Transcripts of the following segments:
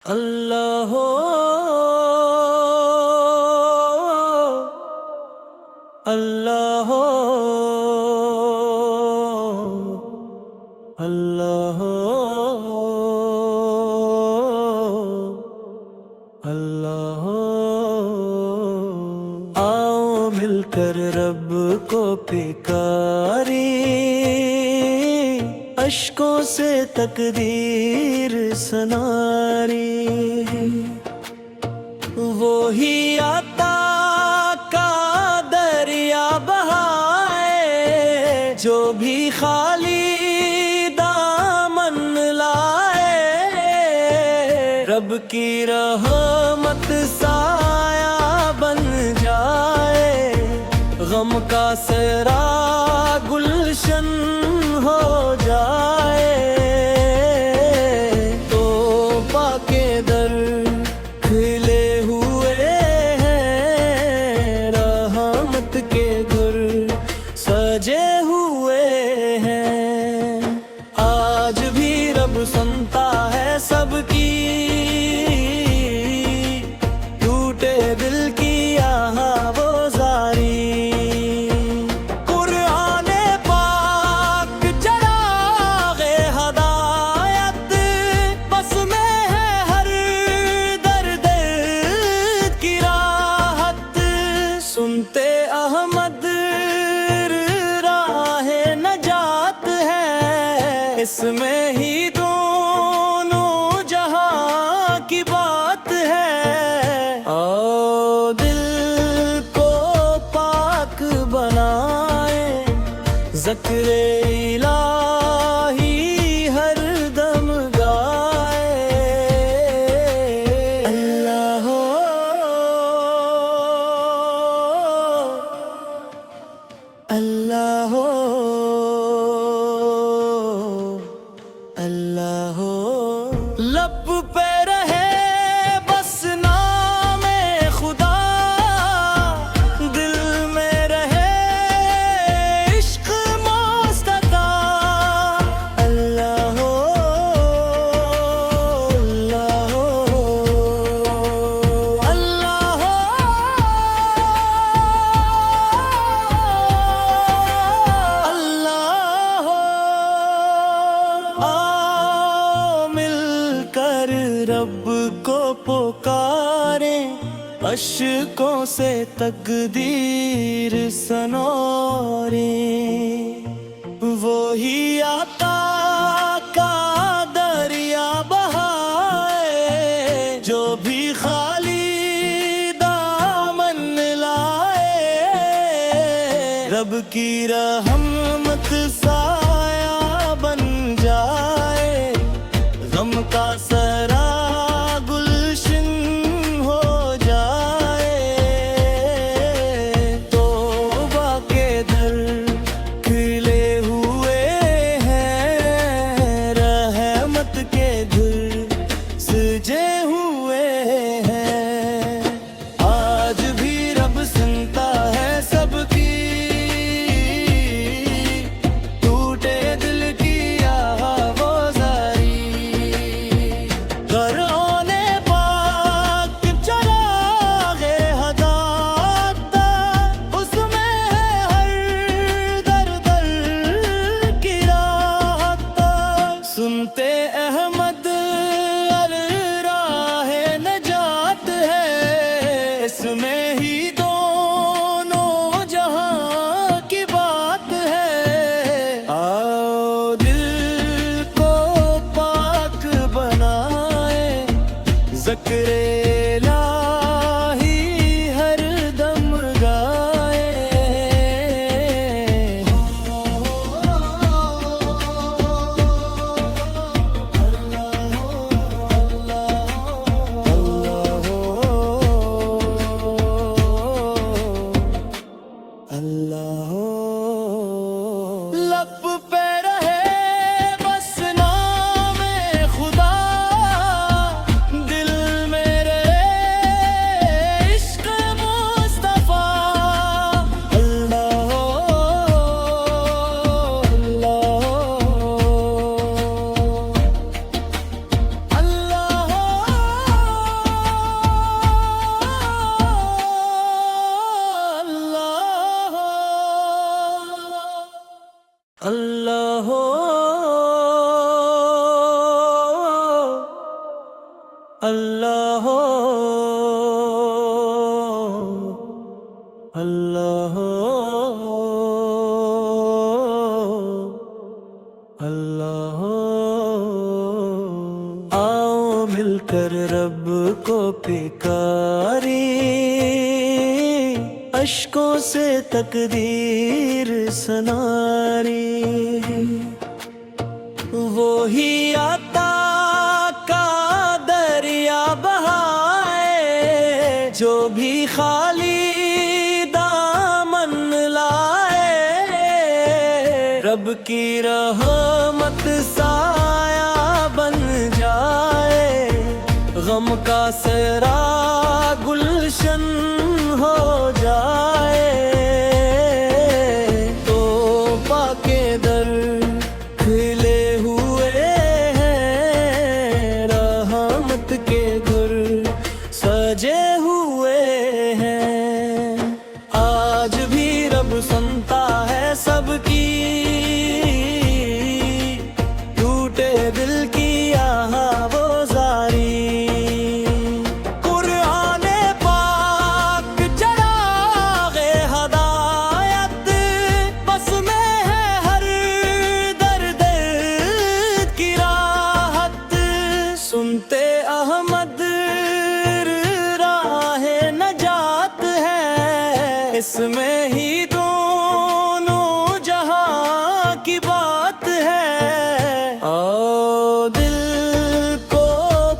اللہ اللہ اللہ اللہ آؤ مل کر رب کو پکاری، اشکوں سے تقدیر سناری، وہی عطا کا دریا بہائے، جو بھی خالی دامن لائے، رب کی رحمت سایہ بن جائے، غم کا سرا گلشن ہو جائے، توبہ کے در کھلے ہوئے ہیں، رحمت کے گھر سجے ہوئے ہیں، آج بھی رب سنتا ہے سب کی، ٹوٹے دل کی یہاں وہ زاری، سنتے احمد راہ نجات ہے، اس میں ہی دونوں جہاں کی بات ہے، آؤ دل کو پاک بنائیں، ذکر الہی ہر دم گائے، اللہ اللہ اللہ لب پہ رہے بس نام خدا، دل میں رہے عشق مستطاع، اللہ اللہ اللہ آؤ مل کر رب کو پکاریں، اشکوں سے تقدیر سنوریں، وہی عطا کا دریا بہائے، جو بھی خالی دامن لائے، رب کی رحمت سایہ بن جائے، غم کا سرا گلشن ہو جائے، توبہ کے در کھلے ہوئے ہیں، رحمت کے گھر سجے ہوئے ہیں، آج بھی رب سنتا ہے سب کی، سنتے احمد راہ نجات ہے، اس میں ہی دونوں جہاں کی بات ہے، آؤ دل کو پاک بنائیں، ذکر الہی ہر دم گائیں، اللہ لب پہ رہے بس نام خدا، دل میں رہے اللہ ہو، اللہ ہو، اللہ ہو۔ آؤ مل کر رب کو پکاریں، اشکوں سے تقدیر سناری، وہی عطا کا دریا بہائے، جو بھی خالی دامن لائے، رب کی رحمت سایہ بن جائے، غم کا سرا گلشن ہو جائے، توبہ کے در کھلے ہوئے ہیں، رحمت کے گھر سجے ہوئے ہیں، آج بھی رب سنتا ہے سب کی، ٹوٹے دل کی وہ زاری، قرآن پاک چراغ ہدایت، بس میں ہے ہر درد کی راحت، سنتے احمد راہ نجات ہے، اس میں ہی دونوں جہاں کی بات ہے، آؤ دل کو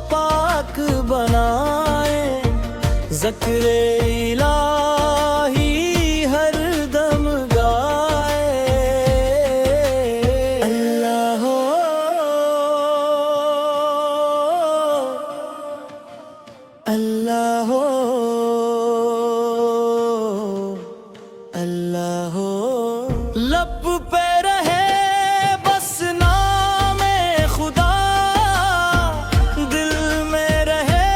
پاک بنائیں، ذکر الہی ہر دم گائے، اللہ ہو، اللہ ہو، اللہ ہو۔ لب پہ رہے بس نام خدا، دل میں رہے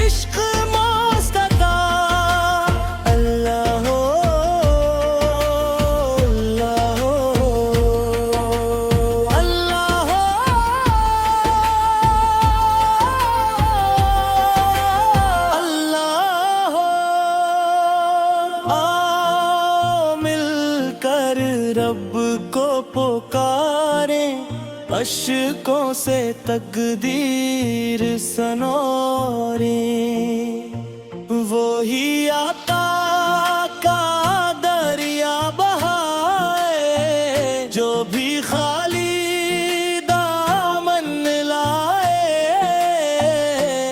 عشق مصطفیٰ، اللہ ہو، اللہ ہو، اللہ ہو، اللہ ہو۔ آؤ مل کر رب کو پکاریں، اشکوں سے تقدیر سنوریں، وہی عطا کا دریا بہائے، جو بھی خالی دامن لائے،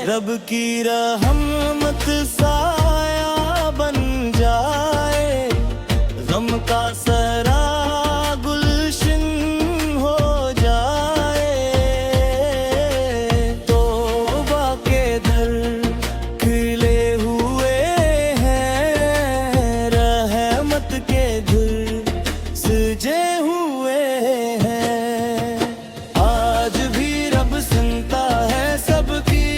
رب کی رحمت سایہ بن جائے، غم کا سرا گلشن ہو جائے، توبہ کے در کھلے ہوئے ہیں، رحمت کے گھر سجے ہوئے ہیں، آج بھی رب سنتا ہے سب کی،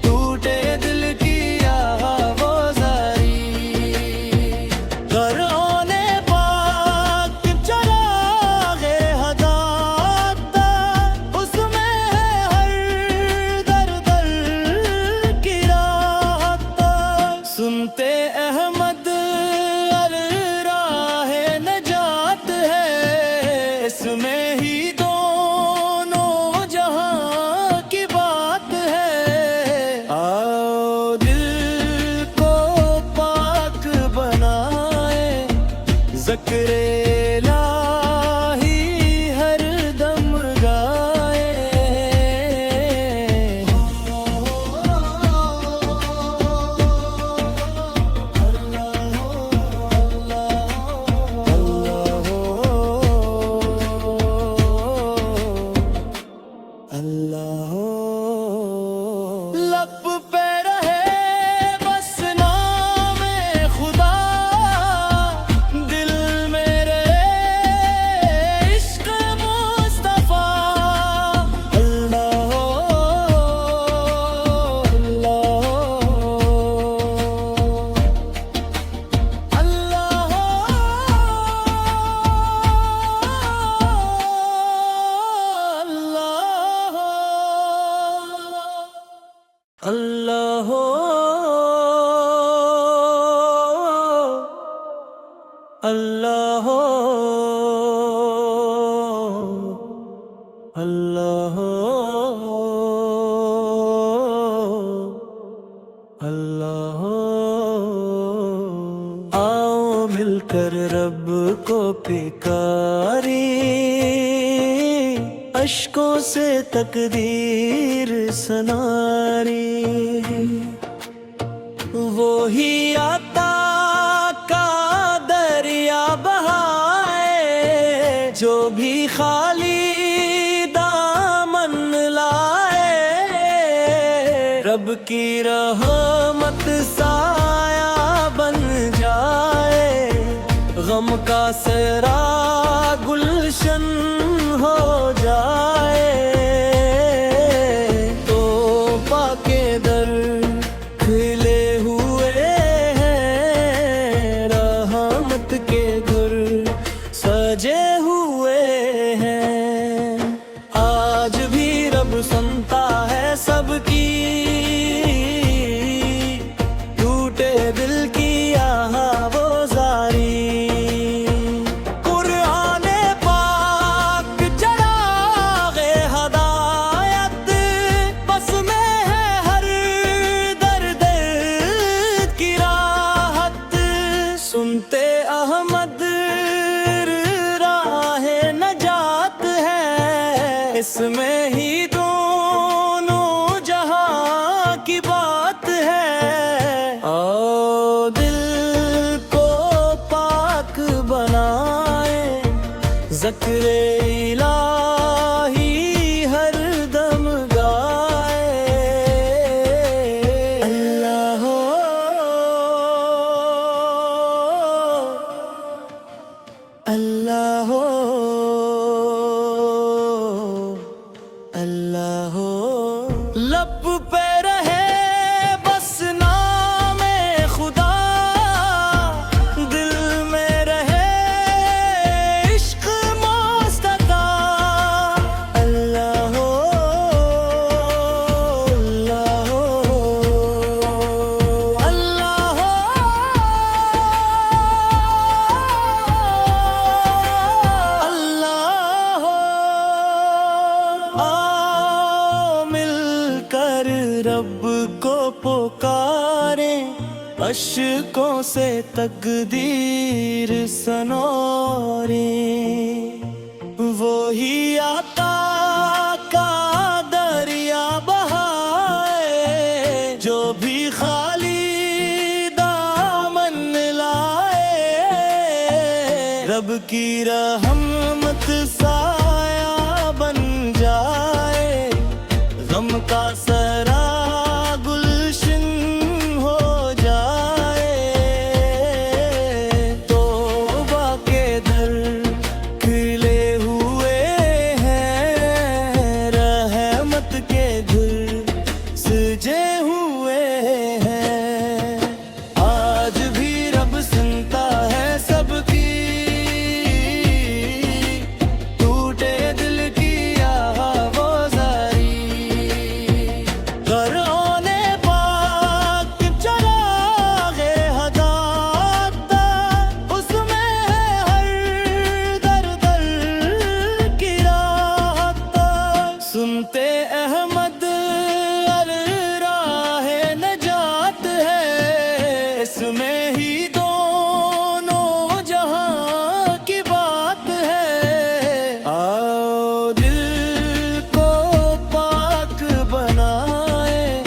ٹوٹے دل کی وہ زاری، قرآن پاک چراغ ہدایت، اس میں ہے ہر در کی راحت، سنتے احمد راہ نجات ہے، اس میں ہی دونوں جہاں کی بات ہے، آؤ دل کو پاک بنائیں، ذکر الہی ہر دم گائے، اللہ ہو۔ لب پہ رہے بس نام خدا، دل میں رہے عشق مصطفیٰ، اللہ ہو، اللہ ہو، اللہ ہو، اللہ ہو۔ اللہ اللہ اللہ اللہ آؤ مل کر رب کو پکاری، اشکوں سے تقدیر سناری، وہی عطا کا دریا بہائے، جو بھی خالی دامن لائے، رب کی رحمت سایہ بن جائے، غم کا سرا گلشن ہو جائے، تو پاکے در کھلے ہوئے ہیں، رحمت کے گھر سجے ہوئے ہیں، آج بھی رب سنتا ہے سب کی، ٹوٹے دل کی سنتے احمد راہ نجات ہے، اس میں ہی دونوں جہاں کی بات ہے، آؤ دل کو پاک بنائیں، ذکر الہی ہر دم گائے، اللہ اللہ اللہ لب پہ رہے بس نام خدا، دل میں رہے عشق مصطفیٰ، اللہ اللہ اللہ رب کو پکاریں، اشکوں سے تقدیر سنوریں، وہی عطا کا دریا بہائے، جو بھی خالی دامن لائے، رب کی رحمت سایہ بن جائے، غم کا سرا گلشن ہو جائے، توبہ کے در کھلے ہوئے ہیں، رحمت کے گھر سجے ہوئے ہیں، آج بھی رب سنتا ہے سب کی، ٹوٹے دل کی سنتے احمد راہ نجات ہے، اس میں ہی دونوں جہاں کی بات ہے، آؤ دل کو پاک بنائیں،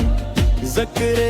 ذکر